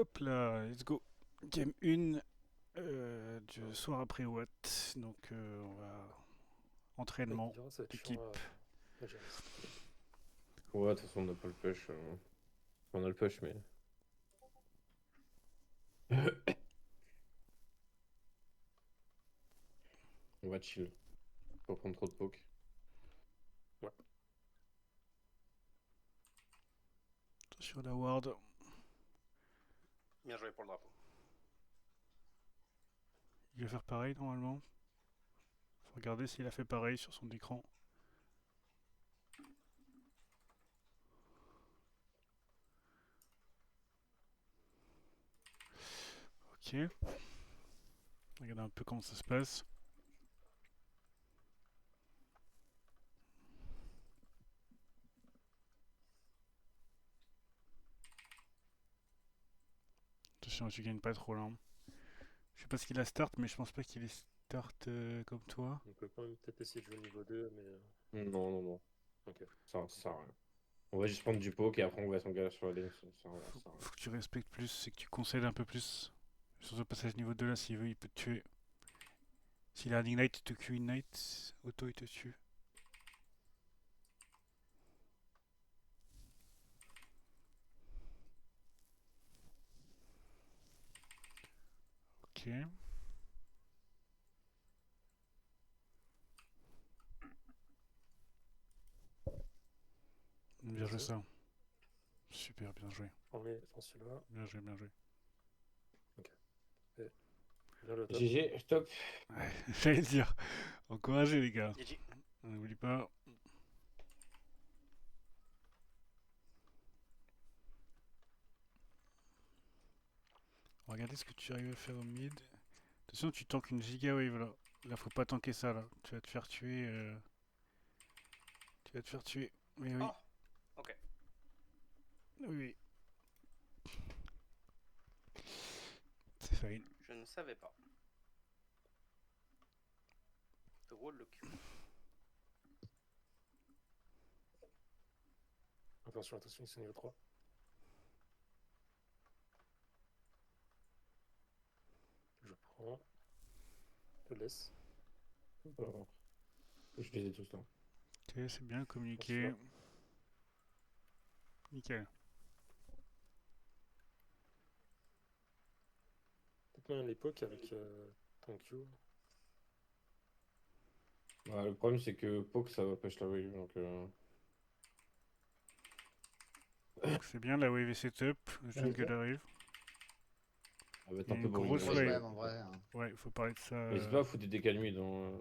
Hop là, let's go. Game 1 du soir après Watt. Donc on va Avec entraînement Dira, ça va être chiant d'équipe. à gérer ça. Ouais, de toute façon, on n'a pas le push. On a le push, mais. On va chill. Pas prendre trop de poke. Ouais. Sur la ward. Bien joué pour le drapeau. Il va faire pareil normalement. Faut regarder s'il a fait pareil sur son écran. Ok. Regardez un peu comment ça se passe. Attention, tu gagnes pas trop là. Je sais pas ce qu'il a start, mais je pense pas qu'il est start comme toi. On peut quand même peut-être essayer de jouer au niveau 2, mais. Non, non, non. Ok. Ça sert à rien. On va juste prendre du poke et après on va s'engager sur la lane. Ça sert à rien. Faut que tu respectes plus et que tu concèdes un peu plus. Sur ce passage niveau 2 là, s'il veut, il peut te tuer. S'il a un ignite, il te Q ignite. Auto, il te tue. Ok. Bien joué Vas-y. ça. Super, bien joué. Prends celui-là. Bien joué, bien joué. Bien le top. GG, stop. Ouais, j'allais dire. Encouragez les gars. GG. On n'oublie pas. Regardez ce que tu arrives à faire au mid. Attention, tu tankes une giga wave là. Là, faut pas tanker ça là. Tu vas te faire tuer. Tu vas te faire tuer. Oui, oui. Oh, ok. Oui, oui. C'est fine. Je ne savais pas. Drôle le cul. Attention, attention, c'est niveau 3. Je prends. Je laisse. Alors, je les ai tous là. Ok, c'est bien communiqué. Celui-là. Nickel. Peut-être même l'époque avec ton Q. Ouais, le problème, c'est que poke, ça va push la wave. Donc, Donc c'est bien, la wave est setup. Le jungle arrive. ça va être Il y un a peu une boring. grosse Grosse wave. wave en vrai, hein. Ouais, il faut parler de ça. N'hésite pas à foutre des décalmies dans.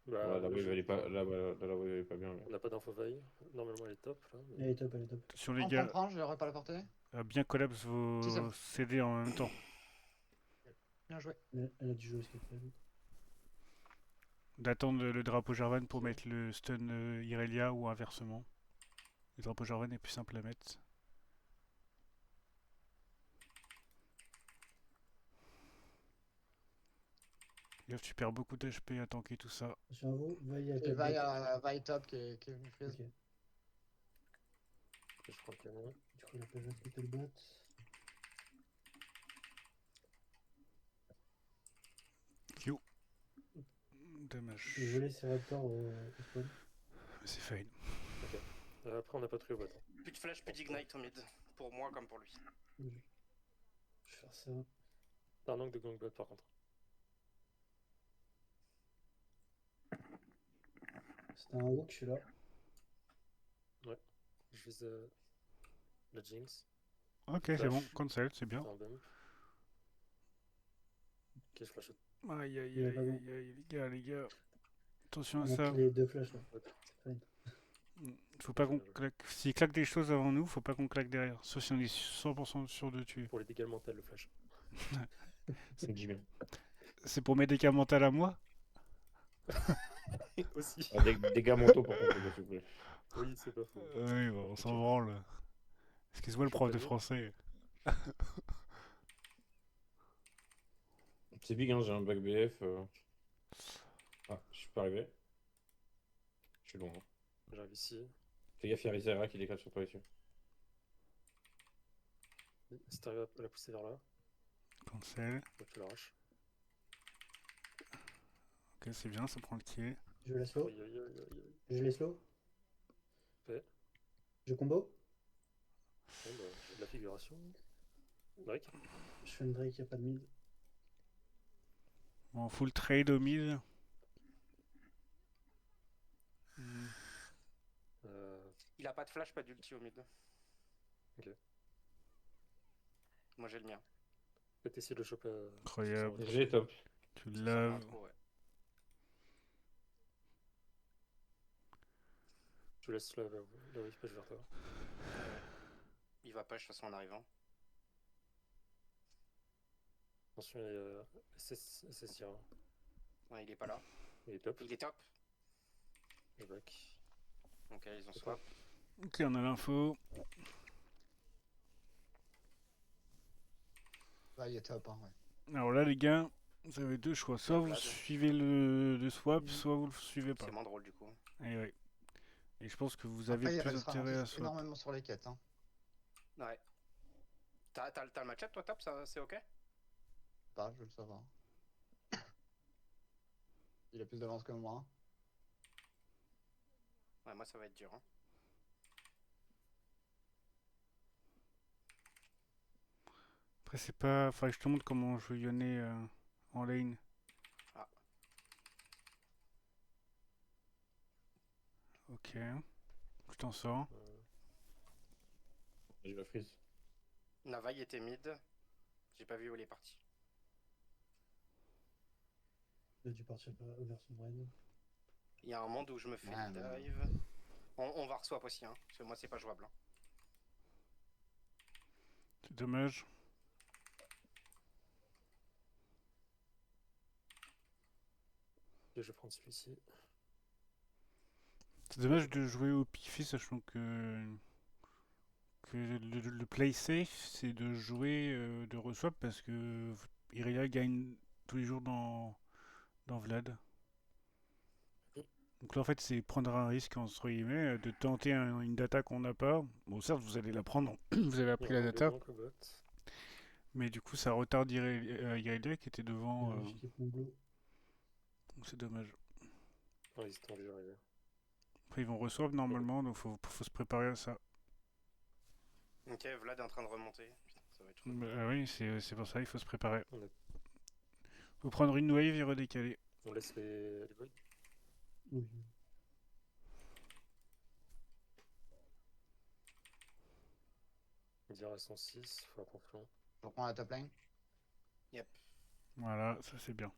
Bah, Ouais, la wave, elle est pas. Là, la wave, elle est pas bien. on n'a pas d'info veille. Normalement, elle est top. Là, mais... Elle est top, elle est top. Attention les Prends, gars, prends, je l'aurais pas la portée. bien collapse Si, ça... vos CD en même temps. Bien joué. Elle a dû jouer au skate. D'attendre le drapeau Jarvan pour mettre le stun Irelia ou inversement. Le drapeau Jarvan est plus simple à mettre. Gaffe, tu perds beaucoup d'HP à tanker tout ça. Attention à vous, vaille à Et 4 vaille top qui est venu freeze. Ok, Je prends le canon. du coup la page va splitter le bot. Q. Dommage. Je vais voler ces raptors au spawn. C'est fine. Ok. Après, on n'a pas de bot. Hein. Plus de flash, plus d'ignite au mid. Pour moi comme pour lui. Je vais faire ça. T'as un angle de gangbot par contre. C'était un hook, je suis là. Je vise la Jinx. Ok, Flash. c'est bon, cancel, c'est bien. T'as un bump. Ok, je flash. Aïe aïe Il est aïe pas bon. aïe aïe, les gars. Attention à On a ça. les deux flashs là. C'est fine. Faut pas qu'on claque. S'il claque des choses avant nous, faut pas qu'on claque derrière. Sauf si on est 100% sûr de tuer. Pour les dégâts mentaux, le flash. C'est 10 000. C'est pour mes dégâts mentaux à moi? Aussi. Ah, dégâts mentaux, par contre, s'il vous plaît. Oui, c'est pas faux. Oui, bon, on s'en branle. Excuse-moi le Je suis prof de pas français. C'est big, hein, j'ai un bac BF. Ah, je suis pas arrivé. Je suis loin. Hein. J'arrive ici. Fais gaffe, il y a Rizera qui décale sur toi ici. Si t'arrives à la pousser vers là, Cancel. donc tu l'arraches. Ok, c'est bien, ça prend le pied. Je la slow. Aïe, aïe, aïe, aïe, aïe. Je les slow. Fait. Je combo. Bon, bah, j'ai de la figuration. Drake. Je fais une Drake, y a pas de mid. Bon, full trade au mid. Hmm. Il a pas de flash, pas d'ulti au mid. Ok. Moi j'ai le mien. Peut-être essayer de le choper. Incroyable. J'ai top. Tu Ça sert à laves. trop, ouais. Je laisse la wave page vers toi. Il va push de toute façon en arrivant. Attention, il y a SSIR. Ouais, il est pas là. Il est top. Il est top. Je back. Ok, ils ont swap. Ok, on a l'info. Là, il est top, hein, ouais. Alors là, les gars, vous avez deux choix. Soit vous Vlad. suivez le swap, soit vous le suivez pas. C'est moins drôle du coup. Et ouais. Et je pense que vous avez Après, plus elle se intérêt à ralentissent swap. énormément sur les quêtes, hein. Ouais. T'as le match-up toi, top, ça c'est ok? Pas, je veux le savoir. Il a plus d'avance que moi. Ouais, moi ça va être dur. Hein. Après, c'est pas. Faudrait que je te montre comment jouer Yone en lane. Ah. Ok. Je t'en sors. Je la freeze. Navaï était mid. J'ai pas vu où il est parti. Il a dû partir vers son raid. Il y a un monde où je me fais Ouais, le mais- dive. On va re-swap aussi, hein, parce que moi c'est pas jouable. Hein. C'est dommage. Et je vais prendre celui-ci. C'est dommage de jouer au pifé, sachant que le play safe, c'est de jouer de reswap parce que Irelia gagne tous les jours dans Vlad. Donc là, en fait, c'est prendre un risque, entre guillemets, de tenter une data qu'on n'a pas. Bon, certes, vous allez la prendre, vous avez appris Il y a la un data, blanc au bot. mais du coup, ça retarde Irelia qui était devant. Je kiffe mon blue. Donc c'est dommage. Ah, ils étaient déjà arrivés. Après, ils vont reswap normalement, donc faut se préparer à ça. Ok, Vlad est en train de remonter. Putain, ça va être chaud. Ah oui, c'est pour ça, il faut se préparer. On, a- Faut prendre une wave et redécaler. on laisse les bugs. Oui. On dirait à 106, faut attention. Je reprends la top lane. Yep. Voilà, ça c'est bien.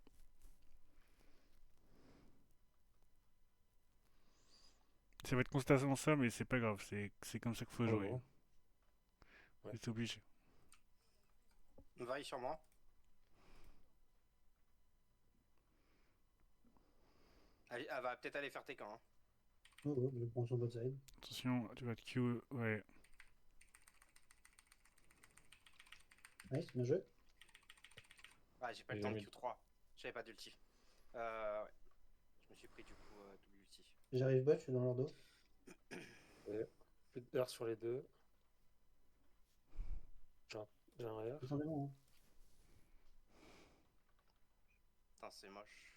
Ça va être constamment ça, mais c'est pas grave, c'est comme ça qu'il faut jouer. bon. Ouais. C'est obligé. Vaille sur moi. Elle va peut-être aller faire tes camps. Hein. Oh, oh, je prends sur votre side. Attention, tu vas te Q. Ouais. Nice, bien joué. Ah, j'ai pas le Et temps de oui. Q3. J'avais pas d'ulti. Ouais. Je me suis pris du coup double ulti. J'arrive bot, je suis dans leur dos. Et plus de R sur les deux. J'ai un R. Attendez-moi. Hein. Putain, c'est moche.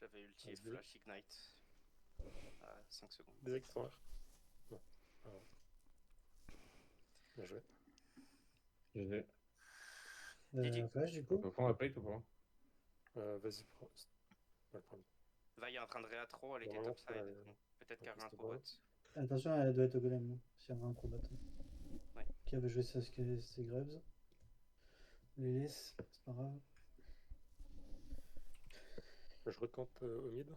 J'avais ulti et Vas-y. flash ignite. 5 secondes. Direct sans R. Non. Ah ouais. Bien joué. Je l'ai. Didi. Flash, du On coup. peut prendre la plate ou pas? Vas-y, prends. Ouais, prends. Vaille est en train de réattro, elle était Normalement, topside. ouais. Donc peut-être qu'elle Ouais, réintro c'est bot. Attention, elle doit être au golem. Hein, s'il y a un combat. Ouais. Qui avait joué ses Graves. Les laisse, c'est pas grave. Je recampe au mid.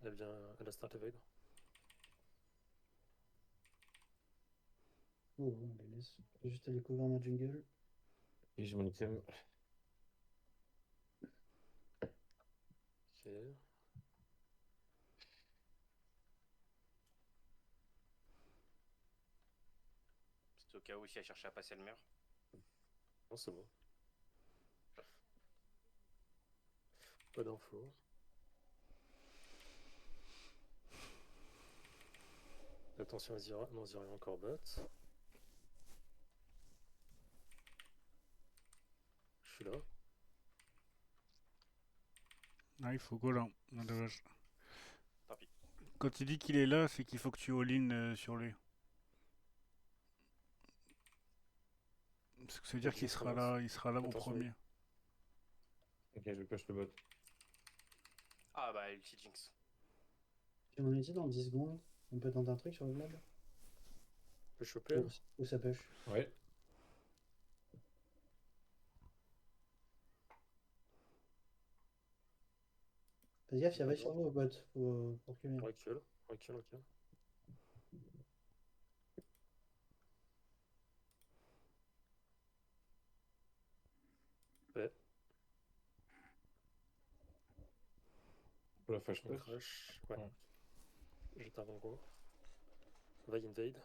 Elle a start evade. Oh, on les laisse. Je vais juste aller couvrir ma jungle. Et j'ai mon item. Ok. C'est au cas où si elle cherchait à passer le mur. Non, c'est bon. Pas d'infos. Attention à Zira. Non, Zira est encore bot. suis là. Ah, il faut go là. Ah, dommage. Tant pis. Quand il dit qu'il est là, c'est qu'il faut que tu all-in sur lui. Parce que ça veut dire Ok, qu'il ça sera marche. là, il sera là au Attention, premier. Ok, je push le bot. Ah bah, ulti Jinx. J'ai mon ulti dans 10 secondes. On peut tenter un truc sur le Vlad? On peut choper. Ou ça push? Ouais. Fais gaffe, il y a sur vous au bot. Faut reculer. On recule. On recule, ok. Ouais, Pour la flash on push. crash. Ouais. Ouais. J'étais avant go. Va invade.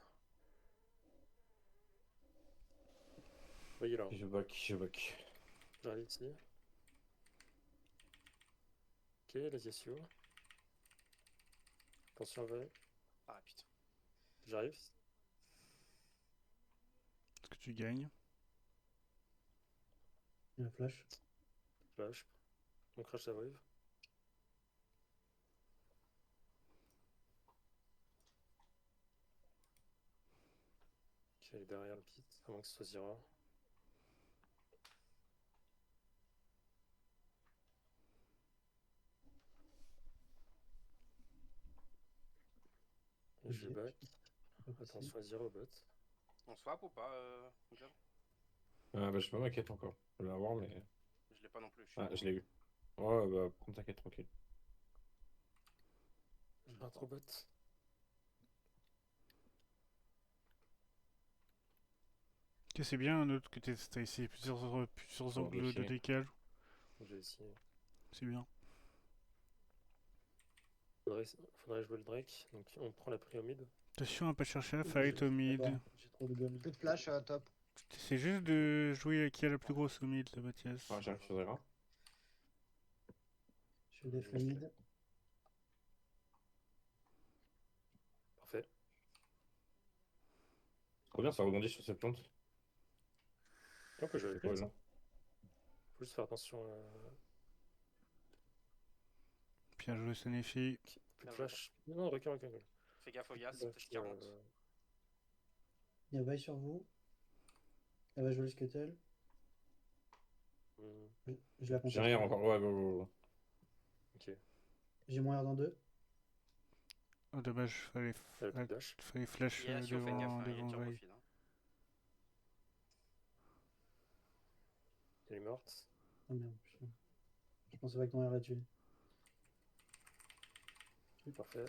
Voyez là. Je back. J'arrive ici. Ok, la Yasuo. Attention, va. Ah putain. J'arrive. Est-ce que tu gagnes? Il y a la flash. Flash. On crash la wave. Ok, elle est derrière le pit. À moins que ce soit Zira. Et je Ok. back. Pas possible. Attention à Zira au bot. On swap ou pas, John? Bah, je sais pas ma quête encore. Je vais l'avoir, mais. Je l'ai pas non plus. Ah, je l'ai eu. Ouais, bah, prends ta quête tranquille. Je vais trop bot. Ok, c'est bien un autre que t'as essayé plusieurs Faut angles de vérifier. décalage. J'ai essayé. C'est bien. Faudrait jouer le Drake. Donc on prend la prio mid. Attention à pas chercher la fight au mid. D'accord, j'ai trop de gold. Plus de flash top. C'est juste de jouer qui a la plus grosse au mid, là, Mathias. Ah, j'arrive sur Zera. Je vais def le mid. Parfait. Trop bien, ça rebondit sur cette plante. On peut jouer avec cool. ça. Faut juste faire attention à. Bien joué, Sanefi. Plus de flash. Non, recule. Fais gaffe au Yas, Ouais, touche 40. Il y a Vaille sur vous. Elle va jouer le scuttle. Je la conteste. J'ai rien encore. Ouais, go. Ok. J'ai mon R dans 2. Oh, dommage, Elle a plus de dash. fallait flash Yas, fais gaffe, hein, il est devant turbo Vaille. feed. Hein. Elle est morte. Oh merde, je pensais pas que ton R l'a tué. Parfait.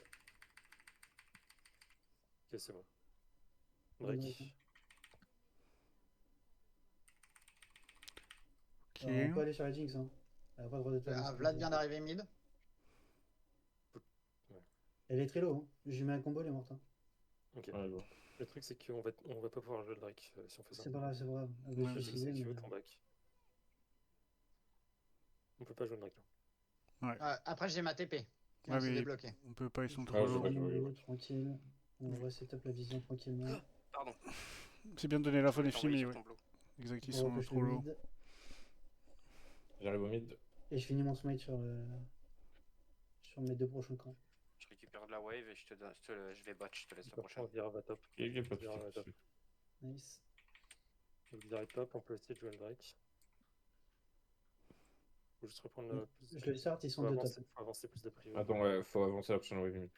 Ok, c'est bon. Ouais, Drake. ouais. Ok. Alors, on peut aller sur la Jinx. Hein. Elle a pas le droit d'être là. Ah, Vlad vient d'arriver mid. Elle est très low. Hein. Je lui mets un combo, elle est morte. Hein. Ok. Ouais, go. Le truc, c'est qu'on va pas pouvoir jouer le Drake si on fait ça. C'est pas grave, c'est pas grave. Elle Ouais, va se Le suicider, truc, c'est mais- que ton back. On peut pas jouer le Drake là. Après j'ai ma TP. Ouais, C'est mais débloqué. on peut pas, ils sont Ah, trop je low. vois. jouer. Tranquille. On va setup la vision tranquillement. Pardon. C'est bien de donner la Je voulais fin des t'envoyer films, mais sur ouais. ton blow. Exact, ils On sont repush trop le low. mid. J'arrive au mid. Et je finis mon smite sur mes 2 prochains camps. Je récupère de la wave et je vais bot, je te laisse la On prochaine. Zira va top. Ok, pas de Zira va top. soucis. Nice. Donc Zira est top, on peut essayer de jouer le Drake. Faut juste reprendre la plus. Je le start, ils sont Faut 2 avancer, top. faut avancer plus de prio. Attends, ouais, faut avancer la prochaine wave mid.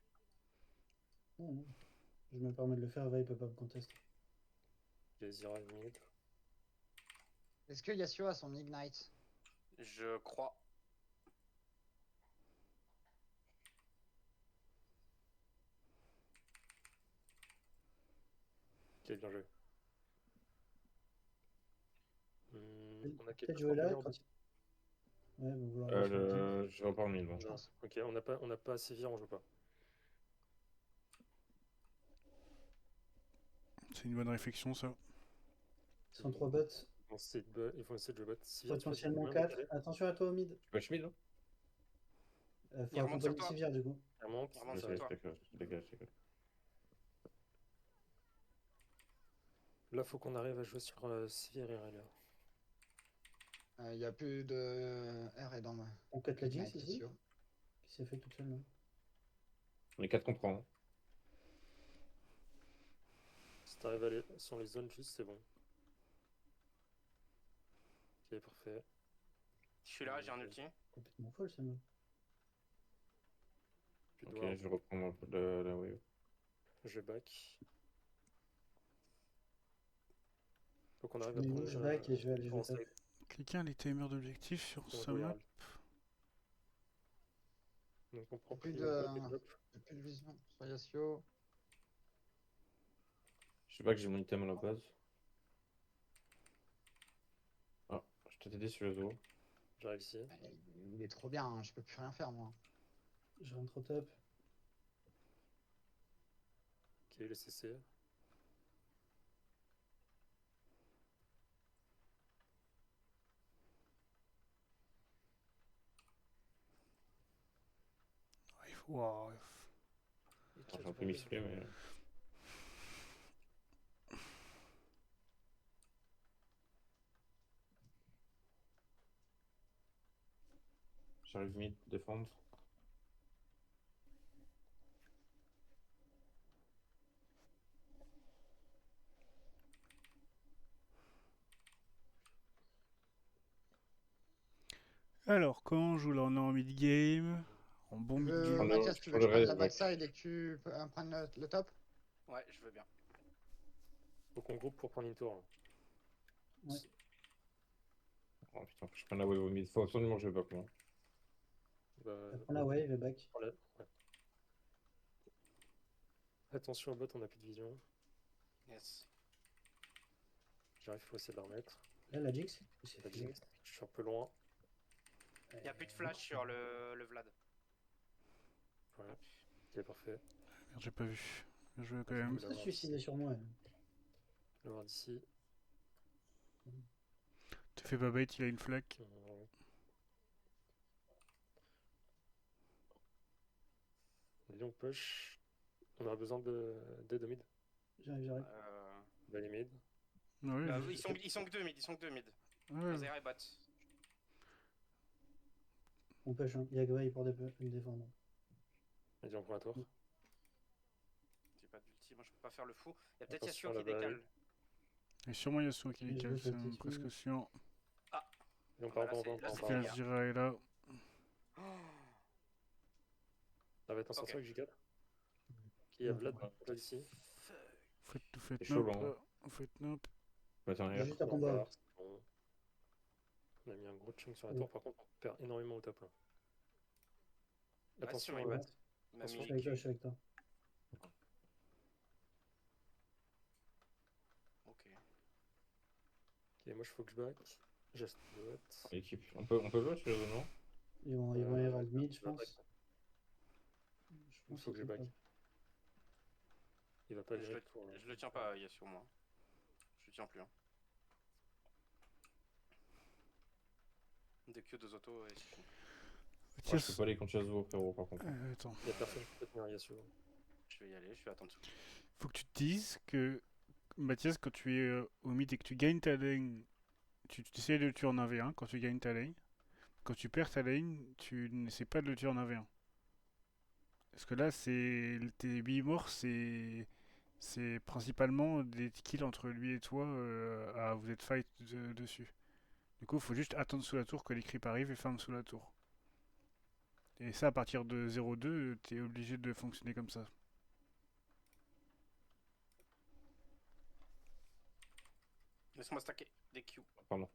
Non, non. Je me permets de le faire, Vaille peut pas me contester. Ok, Zira est mid. Est-ce que Yasuo a son Ignite? Je crois. Ok, bien joué. On a quelque Peut-être chose jouer pour là tenir en quand bas. Ouais, bon, vouloir aller sur la Jinx. Je repars mid. Je Non. pense. Ok, on n'a pas assez vire, on joue pas. C'est une bonne réflexion, ça. Ils sont 3 bots. Ils vont essayer de jouer bot. Sivir, tu peux Potentiellement même 4. décaler. Attention à toi au mid. Tu peux mid, là? Faut Il remonte sur accompagner toi. Sivir du coup. Elle monte. Il remonte Je sur sais, toi. je dégage. Là, faut qu'on arrive à jouer sur Sivir et Irelia. Il n'y a plus de R et dans ma On cut la Jinx Ignite ici Yasuo. Qui s'est fait toute seule là. On est 4 contre 1. Si t'arrives à aller sur les zones juste, c'est bon. Ok, parfait. Je suis là, j'ai un ulti. Complètement folle celle-là. Plus de Ok, ward. je vais reprendre un peu la wave. Je back. Faut qu'on arrive Je à mets prendre je back et je vais aller prendre jouer top. side. Quelqu'un a les timers d'objectifs sur On sa va map? Herald. Donc on prend Plus pris de- bot et top. J'ai plus de vision sur Yasuo. Je sais pas que j'ai mon item à la base. Ah, je t'ai aidé sur les os. J'arrive ici. Il est trop bien, hein, je peux plus rien faire moi. Je rentre au top. Ok, le CC. Wow. J'ai un peu misclé, mais. J'arrive mid défendre. Alors, quand on joue là, on est en mid-game, en bon Tu veux, mid-game. Mathias, tu veux que je prenne la backside et que tu prennes le top? Ouais, je veux bien. Faut qu'on groupe pour prendre une tour. Là. Ouais. Oh putain, faut que je prenne la wave au mid. Faut absolument que je back moi. Bah, Prends la wave et back. ouais. Attention au bot, on a plus de vision. Yes. J'arrive, faut essayer de la remettre. Là la Jinx, il s'est La fait. Jinx, je suis un peu loin. Il n'y a plus de flash sur le Vlad. Ouais. Ok, parfait. Merde, j'ai pas vu. Bien joué quand Ouais, même. c'est Ça se suicidait sur moi. Le ward ici. Tu fais pas bait, il a une flaque. Et donc push. On a besoin d'aide de mid. J'arrive. On va aller mid. Ouais, Ils sont que deux mid, ils sont que deux mid. ouais. Azera et bot. On push, hein. Il y a Gwei pour me défendre. Vas-y, on prend la tour. J'ai pas d'ulti, moi je peux pas faire le fou. Il y a peut-être Attention Yasuo à qui la balle. décale. Et sûrement Yasuo qui Et je décale, veux c'est sauter dessus. presque sûr. Et on Bah, là, part, c'est- là, on c'est part. fini. Kazira est là. Ça va être un Ok. sorcier avec J4. Qui a Vlad ici. Vous faites C'est chaud, nope. là, hein. Vous faites nope. Bah, tiens, J'ai regarde. juste un combat. Bon. On a mis un gros chunk sur la tour, par contre on perd énormément au top là. Ouais, Attention, sur ouais. Ibat. Il m'a Attention, mis Je suis avec toi, Q. je suis avec toi. Ok. Ok, moi je faut que je back. Just do it. L'équipe. On peut jouer sur les os, non? Ils vont Herald mid, je je vais pense. back. Je Il pense faut que je qu'ils back. peuvent. Il va pas Je gérer le, le tour. Là. je le tiens pas, Yasuo, moi. Je le tiens plus. Hein. Deux Q, deux autos et c'est fini. Moi, je peux pas aller contre Yasuo, frérot, par contre. Attends. Il y a personne qui peut tenir Yasuo. Je vais y aller, je vais attendre. Faut que tu te dises que, Mathias, quand tu es au mid et que tu gagnes ta lane, tu essaies de le tuer en 1v1 quand tu gagnes ta lane. Quand tu perds ta lane, tu n'essaies pas de le tuer en 1v1. Parce que là, tes 8 morts, c'est principalement des kills entre lui et toi à vous êtes fight dessus. Du coup, il faut juste attendre sous la tour que les creeps arrivent et farm sous la tour. Et ça, à partir de 0-2, t'es obligé de fonctionner comme ça. Laisse-moi stacker des Q. Pardon.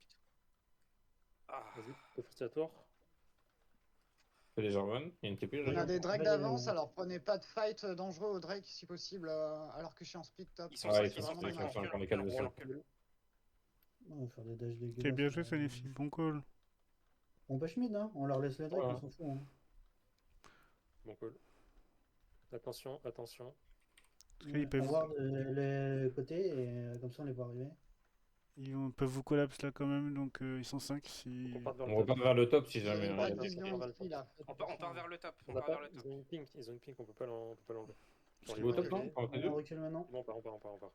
Ah. Vas-y, fais forcer la tour. Fais les Jarvan. Il y a une TP, On a là. des Drake Ouais, d'avance, alors prenez pas de fight dangereux au Drake si possible, alors que je suis en split top. Ils sont Ouais, cinq, ils sont vraiment cinq, dommage. cinq, on est quatre On dessus. recule. On va faire des dashs dégueulasses. C'est bien joué, Sanifi. Bon call. On push mid, hein. On leur laisse le Drake, Ouais. on s'en fout. Hein. Bon call. Attention, attention. Parce qu'ils peuvent, On va voir les côtés et comme ça on les voit arriver. peuvent vous collapse là quand même, donc ils sont 5 si... On part vers On le repart top. vers le top si J'ai jamais. pas Hein. de vision ici là. On part vers le top. On On va part vers pas, le top. ils ont une pink, on peut pas l'enlever. Tu Genre, vas au ils top, vont non? reculer. On fait On deux. recule maintenant. Bon, on part.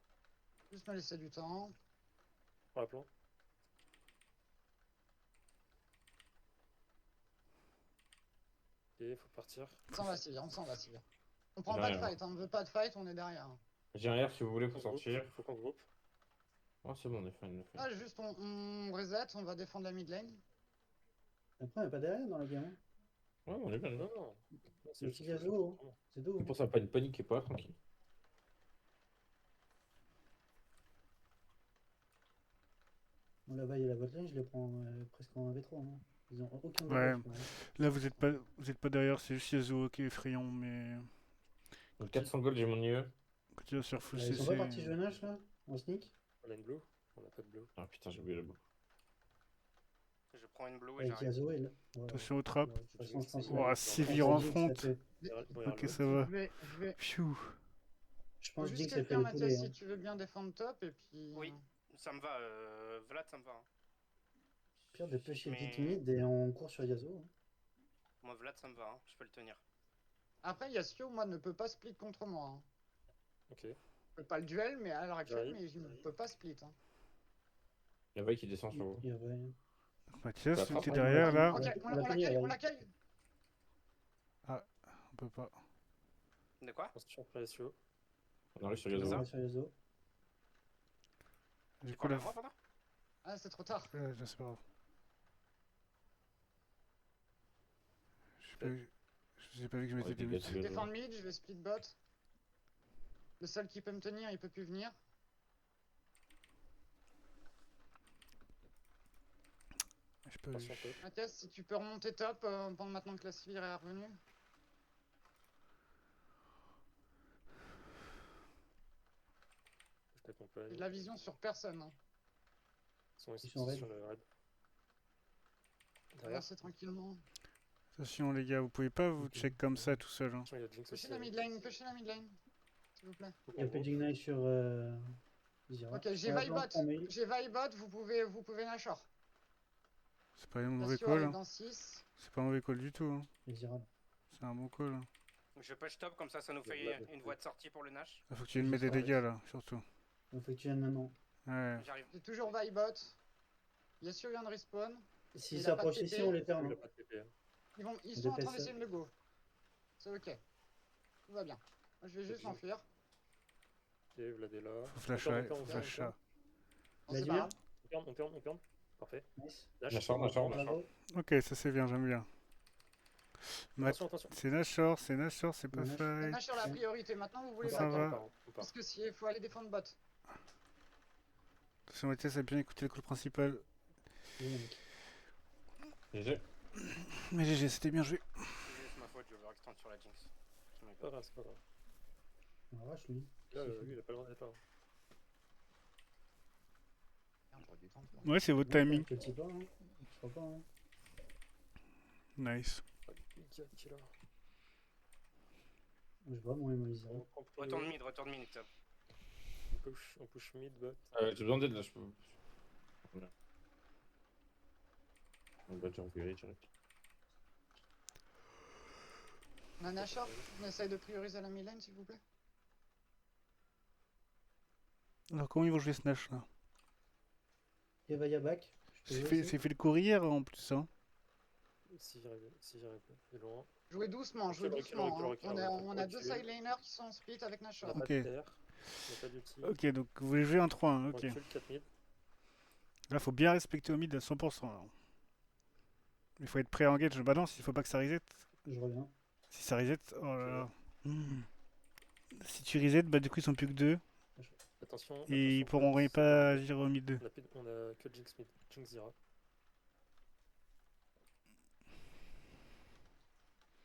Juste me laisser du temps. On la plan. Ok, faut partir. On s'en va, Sylvia, on s'en va, Sylvia. On prend J'ai pas de rien. fight, on veut pas de fight, on est derrière. J'ai un R si vous voulez pour Faut qu'on sortir. groupe, faut qu'on groupe. Oh, c'est bon, on est fine, on est fine. Ah, juste on reset, on va défendre la mid lane. Après, on est pas derrière dans la game. Hein. Ouais, on est bien. Non, là. non. C'est juste petit qu'il faut Yasuo, le prendre. C'est tout. C'est pour ça, pas une panique et pas tranquille. Bon, la vaille et la botlane, je les prends presque en 1v3. Hein. Ils ont aucun Ouais. dégâts, je crois, hein. Là, vous êtes pas derrière, c'est juste Yasuo qui est effrayant, mais Donc 400 gold, j'ai mon IE. quand tu vas sur full Ils sont pas CC. partis jouer Nash là en sneak On a une blue? On a pas de blue. Ah putain, j'ai oublié le bout. Je prends une blue et avec j'arrive. Yasuo et là. Ouais, Attention aux trappes. ouais, de toute façon, je pense Ouah, que- Sivir je en pense que front. Jinx, ça fait- Ok, ça va. Je vais Pfiou. Je faut pense que juste Jinx, ça fait quelqu'un, les Mathias, poulets. si Hein. tu veux bien défendre top, et puis... Oui. Ça me va, Vlad, ça me va. Hein. Pire de pusher Mais- vite mid et on court sur Yasuo. Hein. Moi, Vlad, ça me va, hein. Je peux le tenir. Après, Yasuo, moi, ne peut pas split contre moi. Hein. Ok. Je peux pas le duel, mais à l'heure actuelle, J'arrive. mais je ne peux pas split. Hein. Il y a Vaille qui descend sur vous. Il y a ouais. Mathias, Bah, t'es frappe, derrière là. Ok, Ouais, on on l'a payé, l'accueille, ouais. on l'accueille. On peut pas. De quoi? Attention, après SEO. On arrive sur On Yasuo. va sur Yasuo. Du Tu coup, parles là. à moi, pardon? Ah, c'est trop tard. Ouais, c'est pas grave. J'ai pas vu que je Ouais, m'étais dégâts mute. de Je vais Yasuo. défendre mid, je vais split bot. Le seul qui peut me tenir, il peut plus venir. Je peux. Attention, top. Mathias, si tu peux remonter top pendant maintenant que la Sivir est revenue. Je t'accompagne. J'ai de la vision sur personne. Hein. Ils Ils sont raid. sur le raid. Derrière. Avancez tranquillement. Attention les gars, vous pouvez pas vous check comme ça tout seul. Hein. Attention, il y a Jinx aussi. Pushez la mid lane, pushez la mid lane. S'il vous plaît. Faut Il y a qu'on groupe. Paging Knight sur Zira. Ok, j'ai Ouais, Vibot. on met- J'ai Vibot, vous pouvez Nashor. C'est pas un mauvais Yasuo call. arrive Hein. dans 6. C'est pas un mauvais call du tout. Hein. Et Zira. C'est un bon call. Hein. Je push top, comme ça nous Il y a fait Vlad. une voie de sortie pour le Nash. Il faut que tu viennes mettre des dégâts là, surtout. Il faut que tu viennes maintenant. Ouais. J'arrive. J'ai toujours Vibot. Yasuo vient de respawn. S'ils Il a pas de s'approchent ici, TP. on les perd. Il a hein. pas de TP. Ils sont en dépêche train ça. d'essayer de le go. C'est ok. Tout va bien. Moi, je vais juste Ok. m'enfuir. Ok, Vlad est là. Faut flash On ouais, perd, faut on perd, flash on perd. ça. Bon, La c'est pas lumière. grave. On perd. Parfait. Nice. Nash. Nashor, Nashor, Nashor. Bravo. Ok, ça c'est bien, j'aime bien. Attention. C'est Nashor, c'est pas Nash. Le fight. Nash sur la priorité. Maintenant, vous voulez Ça back. va. On part. Parce que s'il faut aller défendre bot. Attention Mathias a bien écouté le call principal. Dynamique. GG. Mais GG, c'était bien joué. C'est juste ma faute, je veux extendre sur la Jinx. Je m'y C'est pas grave, c'est pas grave. On arrache lui. Là, Qu'est-ce qu'il lui, il a pas le droit d'être là. Merde, j'aurais dû tenter. Ouais, c'est votre fait timing. Petit pas, hein. Je crois pas. Hein. Nice. Qui est là? Je vois mon Emily Zira. On prend plus- Retourne mid, top. on push mid, bot. J'ai besoin d'aide là, je peux. Bien. On va déjà envoyer direct. On a Nashor. On essaye de prioriser la mid lane, s'il vous plaît. Alors comment ils vont jouer ce Nash là? Et Vaya back. Je peux jouer aussi. C'est fait le courrier en plus. Hein. Si j'y arrive, il est loin. Jouez doucement, jouez Recule, doucement. recule, Hein. recule, On a recule. deux side laners qui sont en split avec On Nashor. a pas Ok. de terre. On a pas d'ulti. Ok, donc vous voulez jouer en 3-1, ok. Recule, 4 mid. Là, faut bien respecter au mid à 100%. Alors. Il faut être prêt à engage. Bah non, il faut pas que ça reset. Je reviens. Si ça reset, oh là là. Si tu reset, bah du coup ils sont plus que 2. Attention. Et ils attention, pourront Vlad, pas agir au mid 2. On a que Jinx mid. Jinx Zira.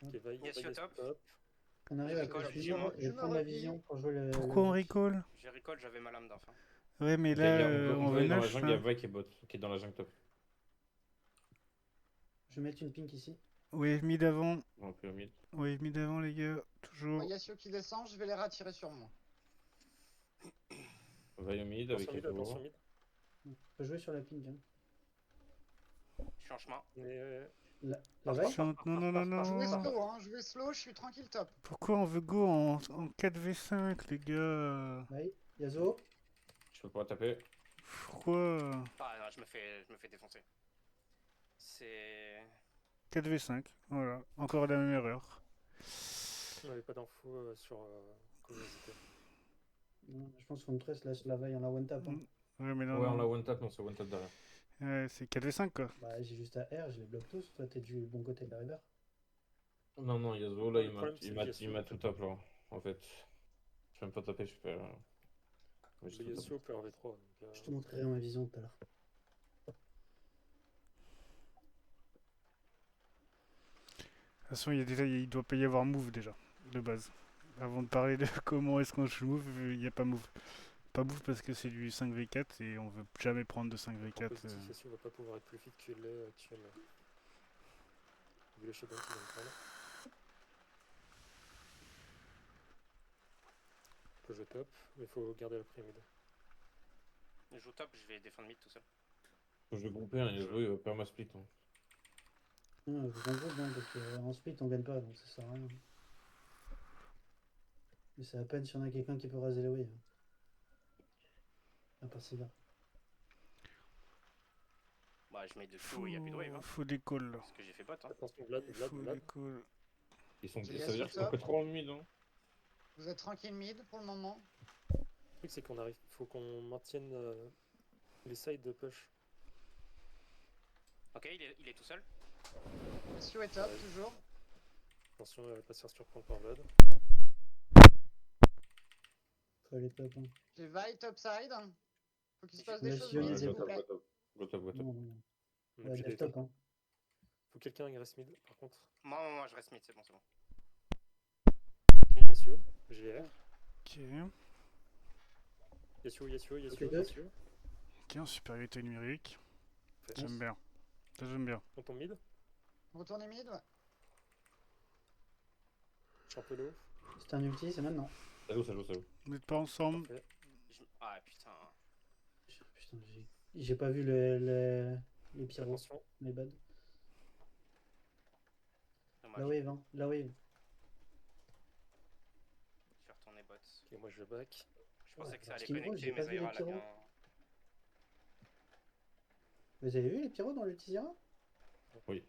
Ok, Vaille, Yasuo Vaille, top. On arrive à Je poursuivre me- et je me prendre la replie. vision pour jouer le. Pourquoi on recall? J'ai recall, j'avais ma lame d'enfin. Ouais, mais Il y a- là, on on va veut aller dans la Nash. jungle, il y a Hein. Vaille qui est bot, qui est dans la jungle top. Je vais mettre une pink ici. Ouais, mid avant. On peut au mid. Ouais, mid avant, les gars. Toujours. Yasuo qui descend, je vais les rattirer sur moi. Vaille au mid avec Attention mid, attention Yasuo. mid. On peut jouer sur la pink. Hein. Je suis en chemin. Mais La vaille. Attention, non, non, non, Jouez non. slow, hein. Jouez slow, je suis tranquille top. Pourquoi on veut go en 4v5, les gars? Vaille. Yasuo. Je peux pas taper. Pourquoi? Ah non, je me fais défoncer. C'est... 4v5, voilà. Encore la même erreur. On n'avait pas d'infos sur comment ils étaient. Non, je pense qu'on laisse la veille en la one tap. Hein. Ouais, mais non, Ouais, on non. l'a one tap, non, c'est one tap derrière. Ouais, c'est 4v5 quoi. Bah, j'ai juste à R, je les bloque tous. Toi, t'es du bon côté de la river. Non, non, Yasuo, là, Le problème, c'est que il m'a tout tap, là. En fait. Je vais même pas taper, je fais. Ouais, j'ai Le tout tapé. Yasuo peut en V3. Donc, Je te montrerai ma vision tout à l'heure. De toute façon, il doit pas y avoir move déjà, de base. Avant de parler de comment est-ce qu'on joue move, il n'y a pas move. Pas move parce que c'est du 5v4 et on veut jamais prendre de en 5v4. positif, Yasuo va pas pouvoir être plus vite qu'il l'est actuellement. Vu le shutdown qu'il vient de prendre. On peut jouer top, mais il faut garder la pyramide. Je joue top, je vais défendre mid tout seul. Faut que je vais grouper, hein, Yasuo, il va perdre ma split. Hein. Non, faut qu'on groupe, hein, parce qu'en split, on gagne pas, donc ça sert à rien. Mais c'est à peine si on a quelqu'un qui peut raser les waves. À part Sylvain. Bah, je mets de tout, il y a plus de wave. Hein. Faut des calls là. Parce que j'ai fait bot. Hein. Attention, Vlad, Vlad, Faut Vlad. des calls. Ça J'ai veut dire Yasuo qu'on top. fait 3 en mid. Hein. Vous êtes tranquille mid pour le moment. Le truc, c'est qu'on arrive. Faut qu'on maintienne les sides de push. Ok, il est tout seul. Yasuo est top Ouais. toujours. Attention, pas se faire surprendre par Vlad. Faut aller top. Hein. J'ai Vi top side. Faut qu'il se passe Mais des si choses on mid est s'il Go vous top, plaît. go top. Go top, go top. Non, non. On est Ouais, obligé dive d'aller top. Hein. Faut quelqu'un qui reste mid, par contre. Moi, je reste mid, c'est bon, c'est bon. Ok, Yasuo, GR. Ok. Yasuo, Ok, doc. Yasuo. Ok, en supériorité numérique. Fait. J'aime bien. Ça, j'aime bien. On tombe mid. Retournez mid, ouais. Je suis un peu low. C'est un ulti, c'est maintenant. Ça joue, ça joue, ça joue. Vous n'êtes pas ensemble. Parfait. Ah putain. Putain, j'ai pas vu les pyros. Attention. My bad. Dommage. La wave, hein. La wave. Je vais retourner bot. Ok, moi je back. Je pensais que ça allait Skin Roll, connecter, j'ai mais pas vu les Zaira l'a pyros. bien. Vous avez vu les pyros dans l'ulti Zira? Oui.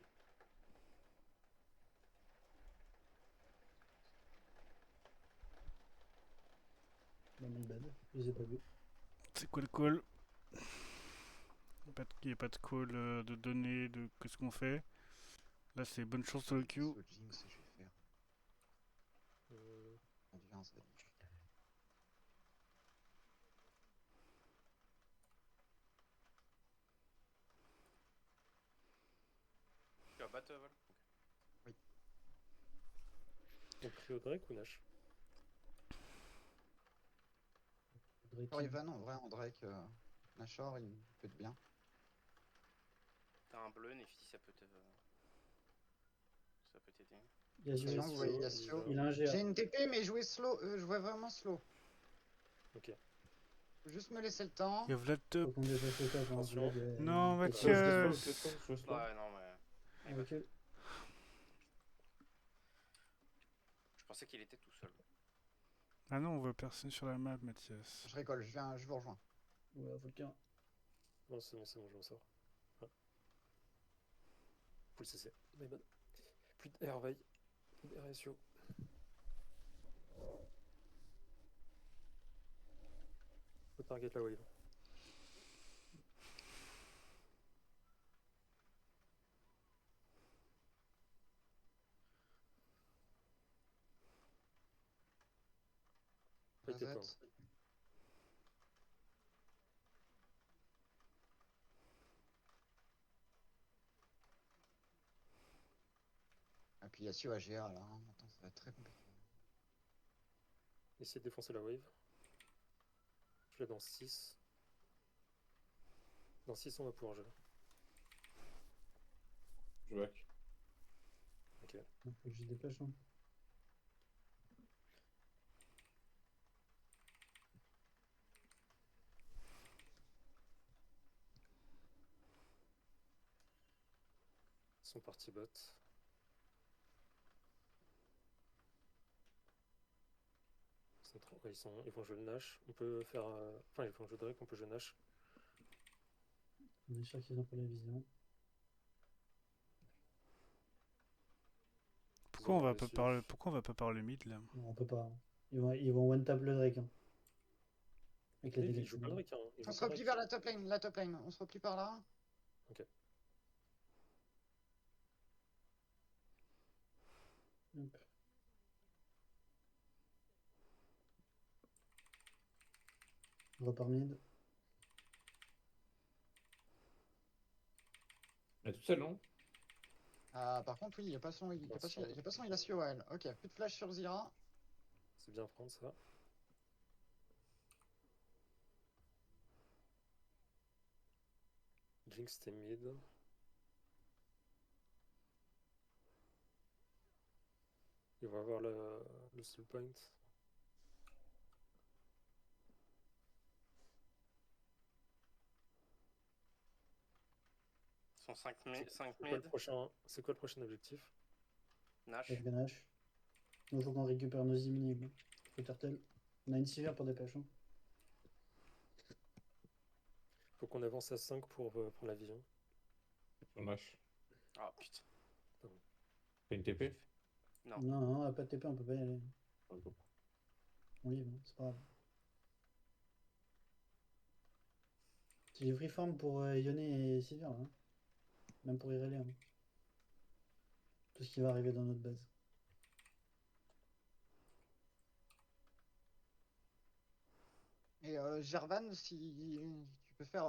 Bah, my bad. Je les ai pas vus. C'est quoi le call? Il n'y a pas de call de données de qu'est-ce qu'on fait. Là, c'est bonne chance sur le queue. Ce Jinx, je vais faire. Euh, Endurance, ça dit. Tu as bot, Vol? on prie Drake ou Nash? Drake. Oh, il va non, en vrai, en Drake, Nashor, il peut être bien. T'as un bleu, Nefi, ça peut te. Ça peut t'aider. Yasuo. Sinon, vous voyez Yasuo. Il a un J'ai GA. une TP, mais jouer slow, je vois vraiment slow. Ok. Faut juste me laisser le temps. Il y a Vlad Faut top. qu'on défasse le top. Hein. Attention. Non, Vlad, Mathieu. Je slow. Ouais, non, mais. Ah, recule. Je pensais qu'il était tout seul. Ah non, on voit personne sur la map, Mathias. Je récolte, je vous rejoins. Ouais, Volcan. Non, c'est bon, je m'en sors. Ouais. Full CC. My bad. Plus de R veille. Plus de RSO. Faut target la wave. Fightez pas. Rosette. Et puis Yasuo AGA là, hein. Attends, ça va être très compliqué. Essayez de défoncer la wave. Je l'ai dans 6. Dans 6, on va pouvoir gérer. Je back. Ok. Faut que je dépêche. Hein. Ils sont partis bot. Ouais, ils vont jouer le Nash. On peut faire. Enfin, ils vont jouer Drake, on peut jouer Nash. On est sûr qu'ils ont pas la vision. Pourquoi on va pas dessus. parler, pourquoi on va pas parler mid là? Non, on peut pas. Ils vont one tap le Drake. Hein. Avec les Il dégâts. joue pas le Drake, hein. Il On joue se pas le replie Drake. vers la top lane. On se replie par là. Hop. On va par mid. Elle est toute seule, non? Ah, par contre, oui, il n'y a pas son, il y a pas son, il y a pas son, il a su OL. Ok, plus de flash sur Zira. C'est bien prendre ça. Jinx t'es mid. Il va avoir le soul point. Ils sont 5 C'est quoi mid. c'est quoi le prochain objectif? Nash. F ganache. Il faut qu'on récupère nos inhibibles. Faut turtle. On a une civière pour dépêche. Hein. Faut qu'on avance à 5 pour prendre la vision. On lâche. Ah putain. T'as une TP? Non. Non, non, on a pas de TP, on peut pas y aller. On livre, hein, c'est pas grave. J'ai freeform pour Yone et Sylvain, hein. Même pour Irelia. Hein. Tout ce qui va arriver dans notre base. Et Gervan, si tu peux faire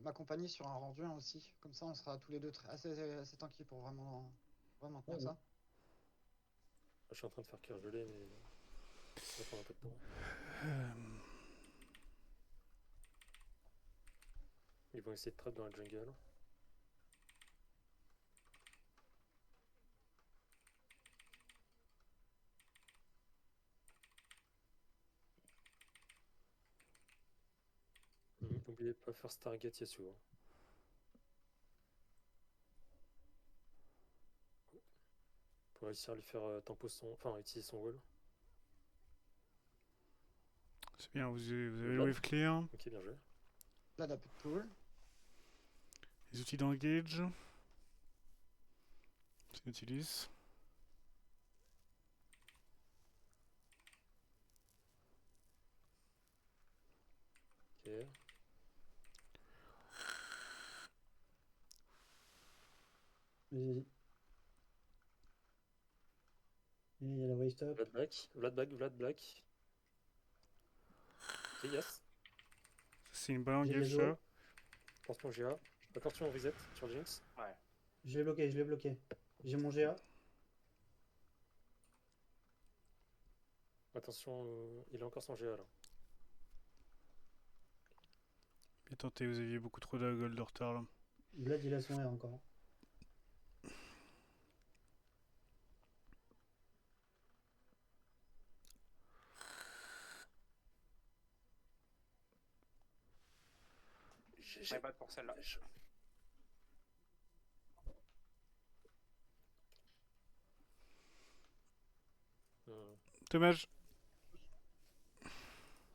m'accompagner sur un rendu 1 aussi. Comme ça, on sera tous les deux assez tanky pour vraiment tenir Ouais, ça. Je suis en train de faire cœur gelé, mais ça va prendre un peu de temps. Ils vont essayer de trap dans la jungle. N'oubliez pas first target Yasuo. Pour réussir à lui faire tempo enfin utiliser son wall. C'est bien, vous avez le wave clear, Ok, bien joué. Là, la plus de pool. les outils d'engage. C'est utilise. Ok. Vas-y. Et il y a la waste up. Vlad Black. Ok, yes. C'est une bonne J'ai engage les ça. os. Pense mon GA. D'accord, tu en reset sur Jinx. Ouais. Je l'ai bloqué, je l'ai bloqué. J'ai mon GA. Attention, il a encore son GA là. Bien tenté, vous aviez beaucoup trop de gold de retard là. Vlad, il a son R encore. My bad pour celle-là. Euh, Dommage.